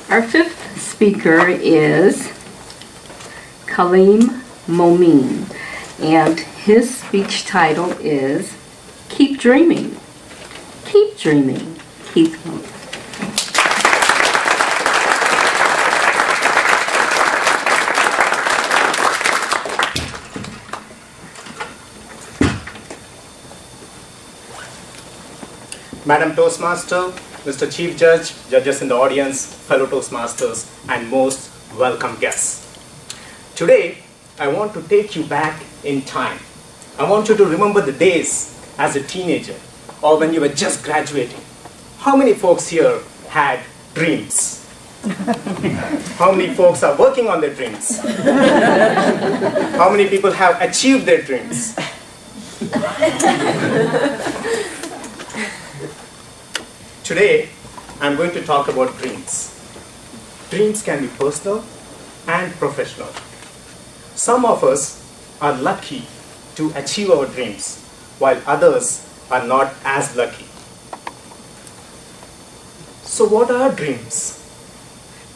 Our fifth speaker is Kaleem and his speech title is Keep Dreaming. Keep dreaming. Keep dreaming. Madam Toastmaster, Mr. Chief Judge, judges in the audience, fellow Toastmasters, and most welcome guests. Today, I want to take you back in time. I want you to remember the days as a teenager or when you were just graduating. How many folks here had dreams? How many folks are working on their dreams? How many people have achieved their dreams? Today, I'm going to talk about dreams. Dreams can be personal and professional. Some of us are lucky to achieve our dreams, while others are not as lucky. So what are dreams?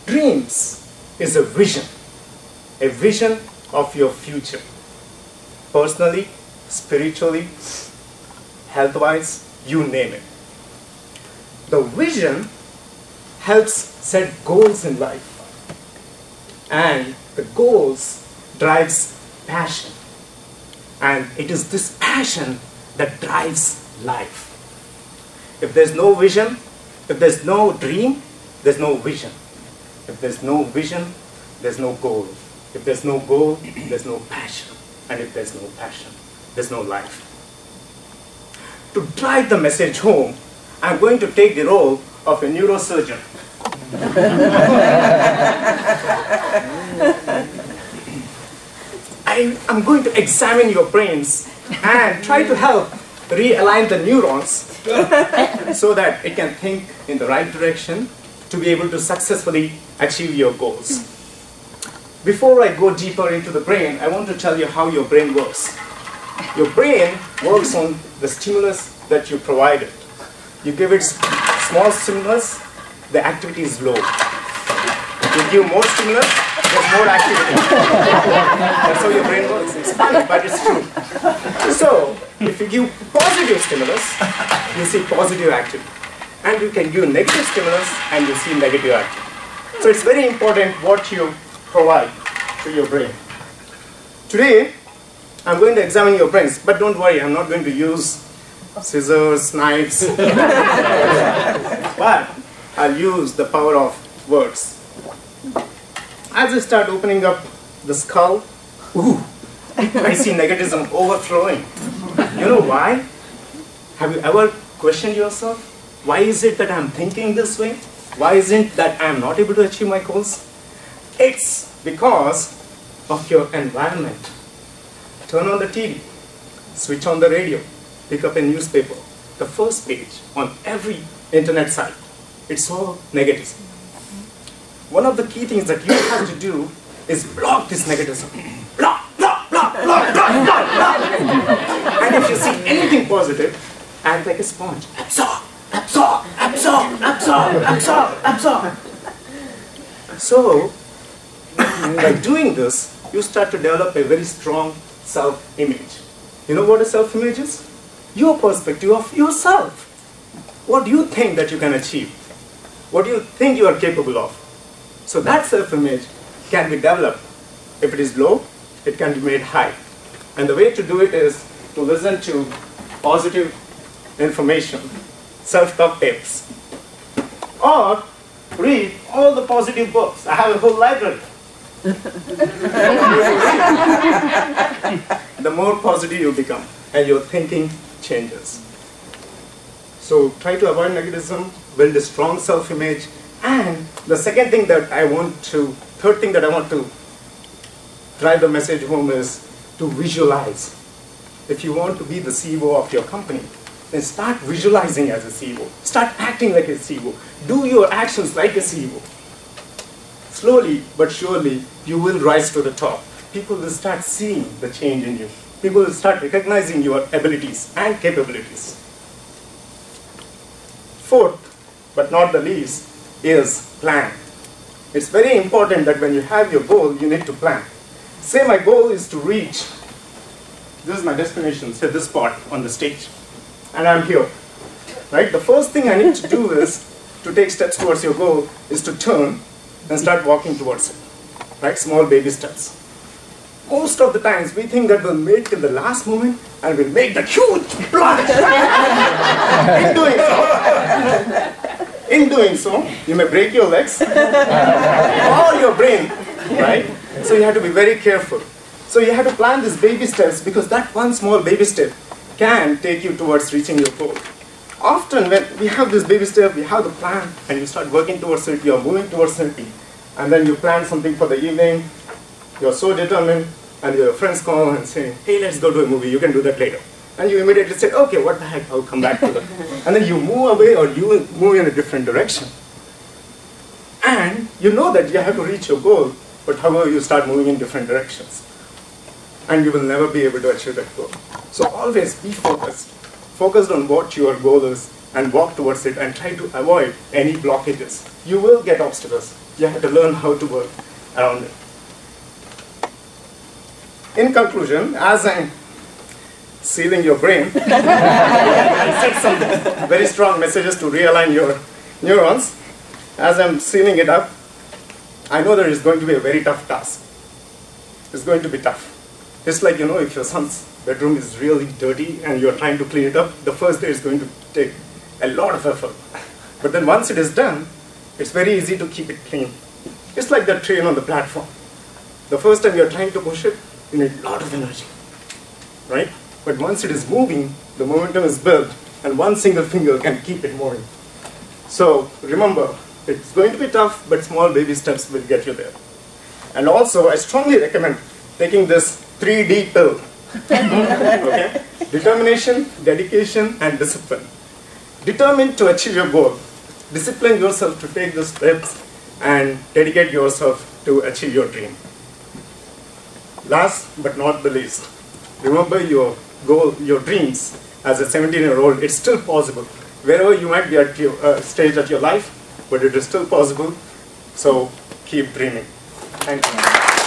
Dreams is a vision of your future. Personally, spiritually, health-wise, you name it. The vision helps set goals in life, and the goals drives passion, and it is this passion that drives life. If there's no vision, if there's no dream, there's no vision. If there's no vision, there's no goal. If there's no goal, there's no passion, and if there's no passion, there's no life. To drive the message home, I'm going to take the role of a neurosurgeon. I'm going to examine your brains and try to help realign the neurons so that it can think in the right direction to be able to successfully achieve your goals. Before I go deeper into the brain, I want to tell you how your brain works. Your brain works on the stimulus that you provide it. You give it small stimulus, the activity is low. You give more stimulus, there's more activity. That's how your brain works. It's funny, but it's true. So, if you give positive stimulus, you see positive activity. And you can give negative stimulus, and you see negative activity. So it's very important what you provide to your brain. Today, I'm going to examine your brains, but don't worry, I'm not going to use scissors, knives, but I'll use the power of words. As I start opening up the skull, I see negativism overflowing. You know why? Have you ever questioned yourself? Why is it that I'm thinking this way? Why is it that I'm not able to achieve my goals? It's because of your environment. Turn on the TV, switch on the radio, pick up a newspaper, the first page on every internet site, it's all negativism. One of the key things that you have to do is block this negativism. Block, block, block, block, block, block, block. And if you see anything positive, act like a sponge. Absorb, absorb, absorb, absorb, absorb, absorb. So, by doing this, you start to develop a very strong self-image. You know what a self-image is? Your perspective of yourself. What do you think that you can achieve? What do you think you are capable of? So that self-image can be developed. If it is low, it can be made high. And the way to do it is to listen to positive information, self-talk tapes, or read all the positive books. I have a whole library. The more positive you become, and your thinking changes. So try to avoid negativism, build a strong self-image, and the third thing that I want to drive the message home is to visualize. If you want to be the CEO of your company, then start visualizing as a CEO. Start acting like a CEO. Do your actions like a CEO. Slowly but surely, you will rise to the top. People will start seeing the change in you. People will start recognizing your abilities and capabilities. Fourth, but not the least, is plan. it's very important that when you have your goal, you need to plan. Say my goal is to reach, this is my destination, say this spot on the stage, and I'm here. Right? The first thing I need to do is to take steps towards your goal is to turn and start walking towards it. Right? Small baby steps. Most of the times we think that we'll wait till the last moment and we'll make that huge plunge. In doing so, you may break your legs or your brain, right? So you have to be very careful. So you have to plan these baby steps because that one small baby step can take you towards reaching your goal. Often when we have this baby step, we have the plan and you start working towards it, you're moving towards it, and then you plan something for the evening, you're so determined, and your friends call and say, hey, let's go to a movie, you can do that later. And you immediately say, okay, what the heck, I'll come back to that. And then you move away or you move in a different direction. And you know that you have to reach your goal, but however you start moving in different directions. And you will never be able to achieve that goal. So always be focused. Focused on what your goal is and walk towards it and try to avoid any blockages. You will get obstacles. You have to learn how to work around it. In conclusion, as I'm sealing your brain, I said some very strong messages to realign your neurons. As I'm sealing it up, I know that it's going to be a very tough task. It's going to be tough. It's like, if your son's bedroom is really dirty and you're trying to clean it up, the first day is going to take a lot of effort. But then once it is done, it's very easy to keep it clean. It's like that train on the platform. The first time you're trying to push it, you need a lot of energy, right? But once it is moving, the momentum is built, and one single finger can keep it moving. So remember, it's going to be tough, but small baby steps will get you there. And also, I strongly recommend taking this 3D pill. Okay? Determination, dedication, and discipline. Determined to achieve your goal. Discipline yourself to take those steps and dedicate yourself to achieve your dream. Last but not the least, remember your goal, your dreams as a 17-year-old, it's still possible. Wherever you might be at your stage of your life, but it is still possible. So keep dreaming. Thank you.